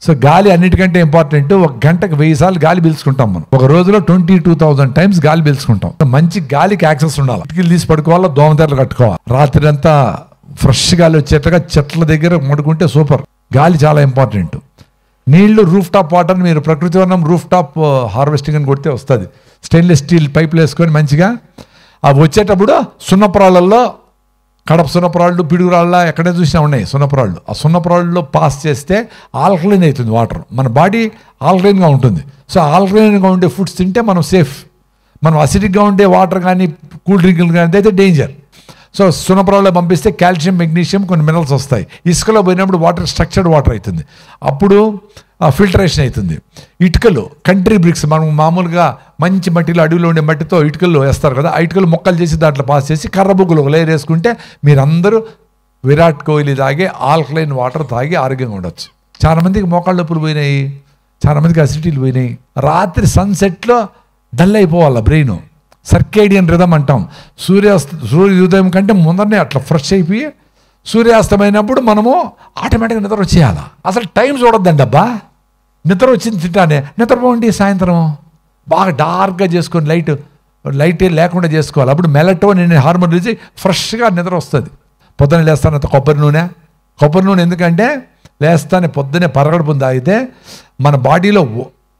So గాలి అన్నిటికంటే important. ఒక గంటకు 1000 సార్లు గాలి పీల్చుకుంటాం మనం. ఒక రోజులో 22,000 టైమ్స్ గాలి పీల్చుకుంటాం. మంచి గాలికి యాక్సెస్ ఉండాలి. కిటికీలు తీసి పడుకోవాలా, దోమతెరలు కట్టుకోవాలి. రాత్రి అంతా ఫ్రెష్ గాలి వచ్చేట్టుగా చెట్ల దగ్గర మడుకుంటే సూపర్. గాలి చాలా ఇంపార్టెంట్. నీళ్లు రూఫ్ టాప్ వాటర్, మీరు ప్రకృతి వనం రూఫ్ టాప్ హార్వెస్టింగ్ అని కొడితే వస్తుంది. స్టెయిన్లెస్ స్టీల్ పైపులు వేసుకొని మంచిగా అవి వచ్చేటప్పుడు సున్నపురాళ్ళల్లో, కడప సున్నపురాళ్ళు, పిడుగురాళ్ళ ఎక్కడే చూసినా ఉన్నాయి సున్నపురాళ్ళు. ఆ సున్నపురాళ్ళలో పాస్ చేస్తే ఆల్కలైన్ అవుతుంది వాటర్. మన బాడీ ఆల్కలైన్గా ఉంటుంది. సో ఆల్కలైన్గా ఉండే ఫుడ్స్ తింటే మనం సేఫ్. మనం అసిడిక్గా ఉండే వాటర్ కానీ కూల్ డ్రింకులు కానీ అయితే డేంజర్. సో సున్నపురాల్లో పంపిస్తే కాల్షియం, మెగ్నీషియం, కొన్ని మినరల్స్ వస్తాయి. ఇసుకలో పోయినప్పుడు వాటర్ స్ట్రక్చర్డ్ వాటర్ అవుతుంది. అప్పుడు ఫిల్టరేషన్ అవుతుంది. ఇటుకలు, కంట్రీ బ్రిక్స్, మనం మామూలుగా మంచి మట్టిలో, అడవిలో ఉండే మట్టితో ఇటుకలు వేస్తారు కదా, ఆ ఇటుకలు మొక్కలు చేసి దాంట్లో పాస్ చేసి కర్ర బొగ్గులు ఒక లేయర్ వేసుకుంటే మీరందరూ విరాట్ కోహ్లీ తాగే ఆల్కలైన్ వాటర్ తాగి ఆరోగ్యంగా ఉండొచ్చు. చాలామందికి మోకాళ్ళ నొప్పులు పోయినాయి, చాలామందికి అసిడిటీలు పోయినాయి. రాత్రి సన్సెట్లో డల్ అయిపోవాలి బ్రెయిన్. సర్కేడియన్ రిథమ్ అంటాం. సూర్యోదయం కంటే ముందరనే అట్లా ఫ్రెష్ అయిపోయి సూర్యాస్తమైనప్పుడు మనము ఆటోమేటిక్గా నిద్ర వచ్చేయాలి. అసలు టైం చూడొద్దండి అబ్బా. నిద్ర వచ్చింది తింటానే నిద్రపోండి. సాయంత్రం బాగా డార్క్గా చేసుకొని లైట్ లేకుండా చేసుకోవాలి. అప్పుడు మెలటోనిన్ హార్మోన్ రిలీజ్ ఫ్రెష్గా నిద్ర వస్తుంది. పొద్దున్న లేస్తానంత కొబ్బరి నూనె ఎందుకంటే లేస్తానే పొద్దున్నే పరగడుపుని తాగితే మన బాడీలో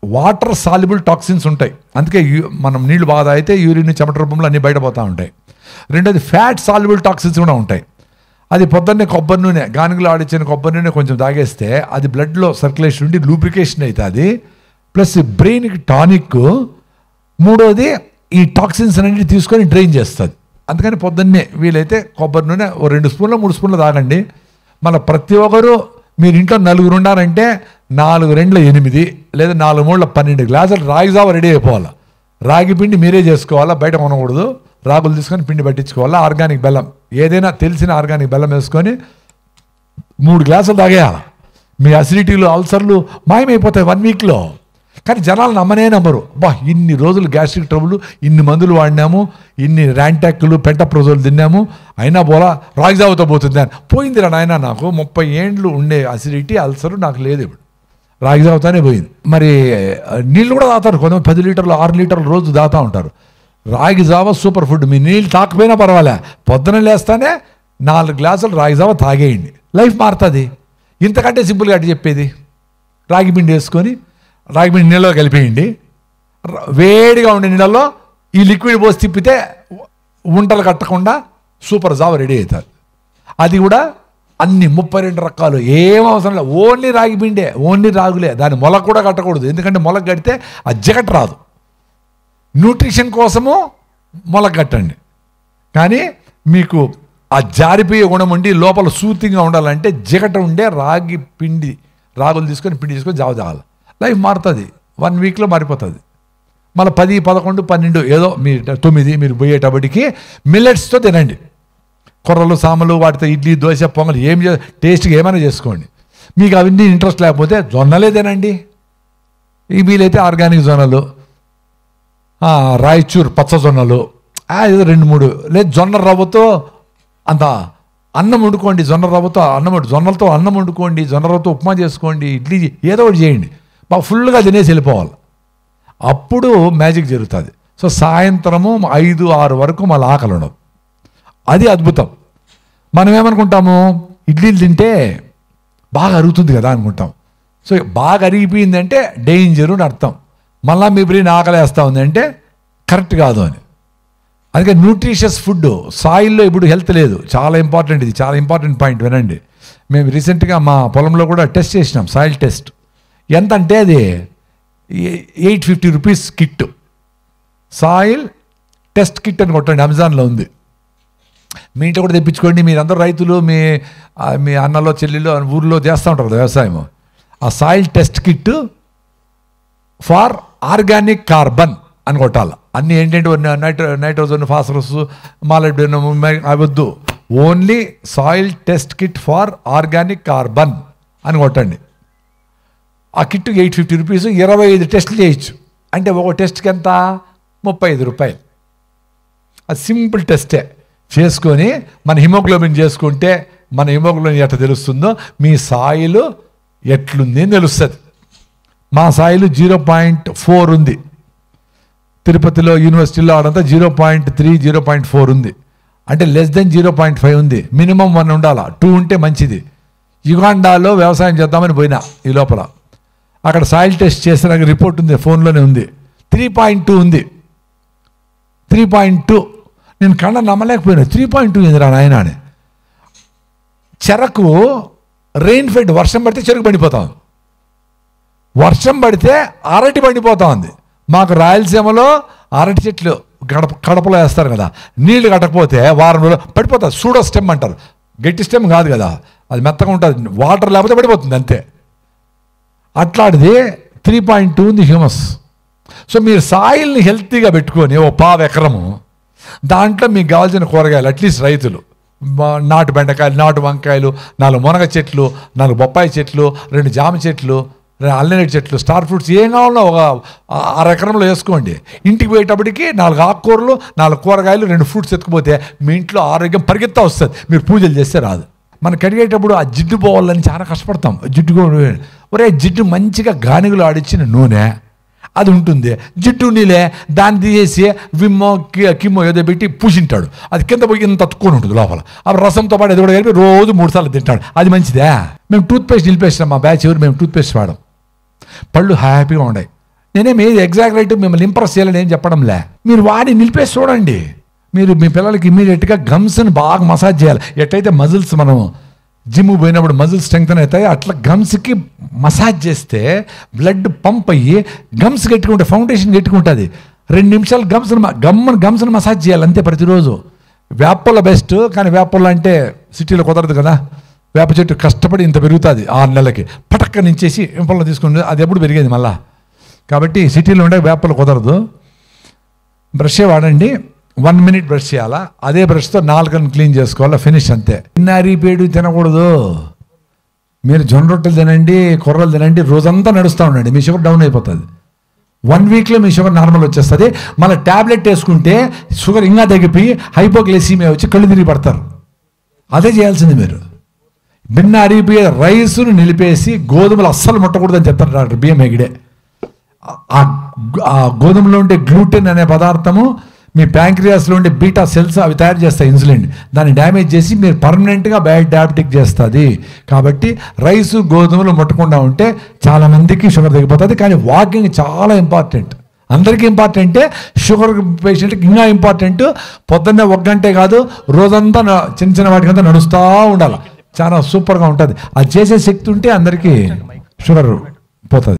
వాటర్ సాల్యుబుల్ టాక్సిన్స్ ఉంటాయి. అందుకే మనం నీళ్లు బాగా తాగితే యూరిన్, చెమట రూపంలో అన్నీ బయటపోతూ ఉంటాయి. రెండోది ఫ్యాట్ సాల్యుబుల్ టాక్సిన్స్ కూడా ఉంటాయి. అది పొద్దున్నే కొబ్బరి నూనె, గానుగలో ఆడిచ్చిన కొబ్బరి నూనె కొంచెం తాగేస్తే అది బ్లడ్లో సర్క్యులేషన్ ఉండి లూబ్రికేషన్ అవుతుంది. ప్లస్ బ్రెయిన్కి టానిక్. మూడోది ఈ టాక్సిన్స్ అన్నింటినీ తీసుకొని డ్రైన్ చేస్తుంది. అందుకని పొద్దున్నే వీలైతే కొబ్బరి నూనె 2 స్పూన్లు 3 స్పూన్లు తాగండి. మళ్ళీ ప్రతి ఒక్కరు, మీరు ఇంట్లో 4 ఉన్నారంటే 4 2 8 లేదా 4 3 12 గ్లాసులు రాగి జావ రెడీ అయిపోవాలి. రాగి పిండి మీరే చేసుకోవాలా, బయట కొనకూడదు. రాగులు తీసుకొని పిండి పట్టించుకోవాలా. ఆర్గానిక్ బెల్లం, ఏదైనా తెలిసిన ఆర్గానిక్ బెల్లం వేసుకొని 3 గ్లాసులు తాగేయాలి. మీ అసిడిటీలు, అల్సర్లు మాయమైపోతాయి 1 వీక్లో. కానీ జనాలు నమ్మరు. ఇన్ని రోజులు గ్యాస్ట్రిక్ ట్రబుల్, ఇన్ని మందులు వాడినాము, ఇన్ని ర్యాంటాక్లు, పెంటప్రోజోల్ తిన్నాము, అయినా పోలా రాగి జావతో పోతుంది అని. పోయిందిరా నాయన, నాకు 30 ఏండ్లు ఉండే అసిడిటీ, అల్సర్ నాకు లేదు. ఇప్పుడు రాగి జావతోనే పోయింది. మరి నీళ్ళు కూడా తాగుతారు కొంతమంది, 10 లీటర్లు 6 లీటర్లు రోజు తాగుతూ ఉంటారు. రాగి జావ సూపర్ ఫుడ్. మీ నీళ్ళు తాకపోయినా పర్వాలే, పొద్దున లేస్తానే 4 గ్లాసులు రాగి జావ తాగేయండి, లైఫ్ మారుతుంది. ఇంతకంటే సింపుల్గా అటు చెప్పేది. రాగి పిండి వేసుకొని రాగి పిండి నీళ్ళలో కలిపేయండి. వేడిగా ఉండే నీళ్ళలో ఈ లిక్విడ్ పోసి తిప్పితే ఉంటలు కట్టకుండా సూపర్ జావ రెడీ అవుతుంది. అది కూడా అన్ని 32 రకాలు, ఏం అవసరం లేదు. ఓన్లీ రాగి పిండే, ఓన్లీ రాగులే. దాని మొలక కూడా కట్టకూడదు, ఎందుకంటే మొలక కడితే ఆ జిగట రాదు. న్యూట్రిషన్ కోసము మొలక కట్టండి. కానీ మీకు ఆ జారిపోయే గుణం ఉండి లోపల సూతింగ్గా ఉండాలంటే జిగట ఉండే రాగి పిండి, రాగులు తీసుకొని పిండి తీసుకొని జావ తాగాలి. లైఫ్ మారుతుంది. 1 వీక్లో మారిపోతుంది. మళ్ళీ 10, 11, 12 ఏదో మీ 9 మీరు పోయేటప్పటికి మిల్లెట్స్తో తినండి. కొర్రలు, సామలు, వాటితో ఇడ్లీ, దోశ, పొంగల్ టేస్ట్గా ఏమైనా చేసుకోండి. మీకు అవన్నీ ఇంట్రెస్ట్ లేకపోతే జొన్నలే తినండి. ఈ వీలైతే ఆర్గానిక్ జొన్నలు, రాయచూర్ పచ్చ జొన్నలు, ఏదో 2-3 లేదు జొన్న రవ్వతో అంత అన్నం వండుకోండి. జొన్న రవ్వతో జొన్నలతో అన్నం వండుకోండి, జొన్న రవ్వతో ఉప్మా చేసుకోండి, ఇడ్లీ ఏదో ఒకటి చేయండి. బాగా ఫుల్గా తినేసి వెళ్ళిపోవాలి. అప్పుడు మ్యాజిక్ జరుగుతుంది. సో సాయంత్రము 5-6 వరకు మళ్ళీ ఆకలి ఉండదు. అది అద్భుతం. మనం ఏమనుకుంటాము, ఇడ్లీలు తింటే బాగా అరుగుతుంది కదా అనుకుంటాం. సో బాగా అరిగిపోయిందంటే డేంజరు అని అర్థం. మళ్ళీ మీ బ్రెయిన్ ఆకలేస్తూ ఉందంటే కరెక్ట్ కాదు అని. అందుకే న్యూట్రిషియస్ ఫుడ్. సాయిల్లో ఇప్పుడు హెల్త్ లేదు, చాలా ఇంపార్టెంట్. ఇది చాలా ఇంపార్టెంట్ పాయింట్, వినండి. మేము రీసెంట్గా మా పొలంలో కూడా టెస్ట్ చేసినాం, సాయిల్ టెస్ట్. ఎంత అంటే అది 850 rupees kit. Soil test kit అని కొట్టండి, అమెజాన్లో ఉంది. మీ ఇంట్లో కూడా తెప్పించుకోండి. మీరందరూ రైతులు, మీ అన్నలో చెల్లెలు ఊర్లో చేస్తూ ఉంటారు కదా వ్యవసాయం. ఆ soil test kit for organic carbon అని కొట్టాలి. అన్నీ ఏంటంటే నైట్రోజన్, ఫాస్ఫరస్, మాలిబ్డినం అవద్దు. Only soil test kit for organic carbon అని కొట్టండి. ఆ కిట్కి 850 రూపీస్, 25 టెస్టులు చేయొచ్చు. అంటే ఒక టెస్ట్కి ఎంత, 35 రూపాయలు. అది సింపుల్ టెస్టే. చేసుకొని మన హిమోగ్లోబిన్ చేసుకుంటే మన హిమోగ్లోబిన్ ఎట్లా తెలుస్తుందో మీ సాయిల్ ఎట్లుంది అని తెలుస్తుంది. మా స్థాయిలో 0.4 ఉంది, తిరుపతిలో యూనివర్సిటీలో ఆడంతా 0.3 0.4 ఉంది, అంటే లెస్ దెన్ 0.5 ఉంది. మినిమం 1 ఉండాలా, 2 ఉంటే మంచిది. యుగాండాలో వ్యవసాయం చేద్దామని పోయినా ఈ లోపల, అక్కడ సాయిల్ టెస్ట్ చేసిన రిపోర్ట్ ఉంది, ఫోన్లోనే ఉంది, 3.2 ఉంది. 3.2 నేను కన్నా నమ్మలేకపోయినా, 3.2 ఏందిరా నాయన అని. చెరకు రెయిన్ ఫెడ్, వర్షం పడితే చెరుకు పండిపోతా ఉంది, వర్షం పడితే అరటి పండిపోతా ఉంది. మాకు రాయలసీమలో అరటి చెట్లు కడపలో వేస్తారు కదా, నీళ్లు కట్టకపోతే వారం రోజులు పడిపోతుంది. సూడో స్టెమ్ అంటారు, గట్టి స్టెమ్ కాదు కదా, అది మెత్తగా ఉంటుంది, వాటర్ లేకపోతే పడిపోతుంది అంతే. అట్లాంటిది 3.2 ఉంది హ్యూమస్. సో మీరు సాయిల్ని హెల్తీగా పెట్టుకొని ఓ 1/2 ఎకరము, దాంట్లో మీకు కావాల్సిన కూరగాయలు అట్లీస్ట్ రైతులు నాటు బెండకాయలు, నాటు వంకాయలు, 4 మునగ చెట్లు, 4 బొప్పాయి చెట్లు, 2 జామ చెట్లు, 2 అల్లనేటి చెట్లు, స్టార్ ఫ్రూట్స్ ఏం కావాలో ఒక 6 ఎకరంలో వేసుకోండి. ఇంటికి పోయేటప్పటికి 4 ఆకుకూరలు, 4 కూరగాయలు, 2 ఫ్రూట్స్ ఎత్తుకుపోతే మీ ఇంట్లో ఆరోగ్యం పరిగెత్తా వస్తుంది. మీరు పూజలు చేస్తే రాదు. మనం కడిగేటప్పుడు ఆ జిడ్డు పోవాలని చాలా కష్టపడతాం. జిడ్డు మంచిగా గానిగులు ఆడిచ్చిన నూనె అది ఉంటుంది, జిడ్డు నీళ్ళే దాన్ని తీసేసి విమ్మో కిమ్మో ఏదో పెట్టి పూసింటాడు, అది కింద పోయి ఇంత తక్కువ ఉంటుంది లోపల. ఆ రసంతో పాటు అది కూడా కలిపి రోజు 3 సార్లు తింటాడు, అది మంచిదే. మేము టూత్పేస్ట్ నిలిపేసినాం, మా బ్యాచ్ ఎవరు మేము టూత్పేస్ట్ వాడడం, పళ్ళు హ్యాపీగా ఉన్నాయి. నేనేమి ఎగ్జాక్ట్ రైట్ మిమ్మల్ని ఇంప్రెస్ చేయాలని ఏం చెప్పడంలే, మీరు వాడి నిలిపేసి చూడండి. మీరు మీ పిల్లలకి ఇమ్మీడియట్గా గమ్స్ని బాగా మసాజ్ చేయాలి. ఎట్టయితే మజిల్స్ మనం జిమ్ పోయినప్పుడు మజిల్స్ స్ట్రెంగ్తన్ అవుతాయి, అట్లా గమ్స్కి మసాజ్ చేస్తే బ్లడ్ పంప్ అయ్యి గమ్స్ గట్టుకుంటే ఫౌండేషన్ గట్టుకుంటుంది. 2 నిమిషాలు గమ్స్ని మసాజ్ చేయాలి అంతే ప్రతిరోజు. వేపల బెస్ట్, కానీ వేపల అంటే సిటీలో కుదరదు కదా. వేప చెట్టు కష్టపడి ఇంత పెరుగుతుంది 6 నెలలకి, పటక్క నుంచేసి ఇంపల్లో తీసుకుని అది ఎప్పుడు పెరిగేది మళ్ళా. కాబట్టి సిటీలో ఉండే వేపలు కుదరదు. బ్రషే వాడండి, 1 మినిట్ బ్రష్ చేయాలా, అదే బ్రష్తో 4 క్లీన్ చేసుకోవాలా, ఫినిష్ అంతే. పేడు తినకూడదు. మీరు జొన్న రొట్టెలు తినండి, కొర్రలు తినండి, రోజంతా నడుస్తూ ఉండండి, మీ షుగర్ డౌన్ అయిపోతుంది. 1 వీక్లో మీ షుగర్ నార్మల్ వచ్చేస్తుంది. మళ్ళీ ట్యాబ్లెట్ వేసుకుంటే షుగర్ ఇంకా తగ్గిపోయి హైపోగ్లైసీమియా వచ్చి కళ్ళు తిరిగి పడతారు. అదే చేయాల్సింది మీరు. భిన్న అరిగిపోయే రైసును నిలిపేసి గోధుమలు అస్సలు ముట్టకూడదని చెప్తారు డాక్టర్ బిఎం హెగ్డే. ఆ గోధుమలో ఉండే గ్లూటెన్ అనే పదార్థము మీ ప్యాంక్రియాస్లో ఉండే బీటా సెల్స్ అవి తయారు చేస్తాయి ఇన్సులిన్, దాన్ని డ్యామేజ్ చేసి మీరు పర్మనెంట్గా డయాబెటిక్ చేస్తుంది. కాబట్టి రైసు గోధుమలు ముట్టకుండా ఉంటే చాలామందికి షుగర్ తగ్గిపోతుంది. కానీ వాకింగ్ చాలా ఇంపార్టెంట్, అందరికీ ఇంపార్టెంటే, షుగర్ పేషెంట్కి ఇంకా ఇంపార్టెంట్. పొద్దున్నే 1 గంటే కాదు, రోజంతా చిన్న చిన్న వాటికంతా నడుస్తూ ఉండాలి, చాలా సూపర్గా ఉంటుంది. అది చేసే శక్తి ఉంటే అందరికీ షుగర్ పోతుంది.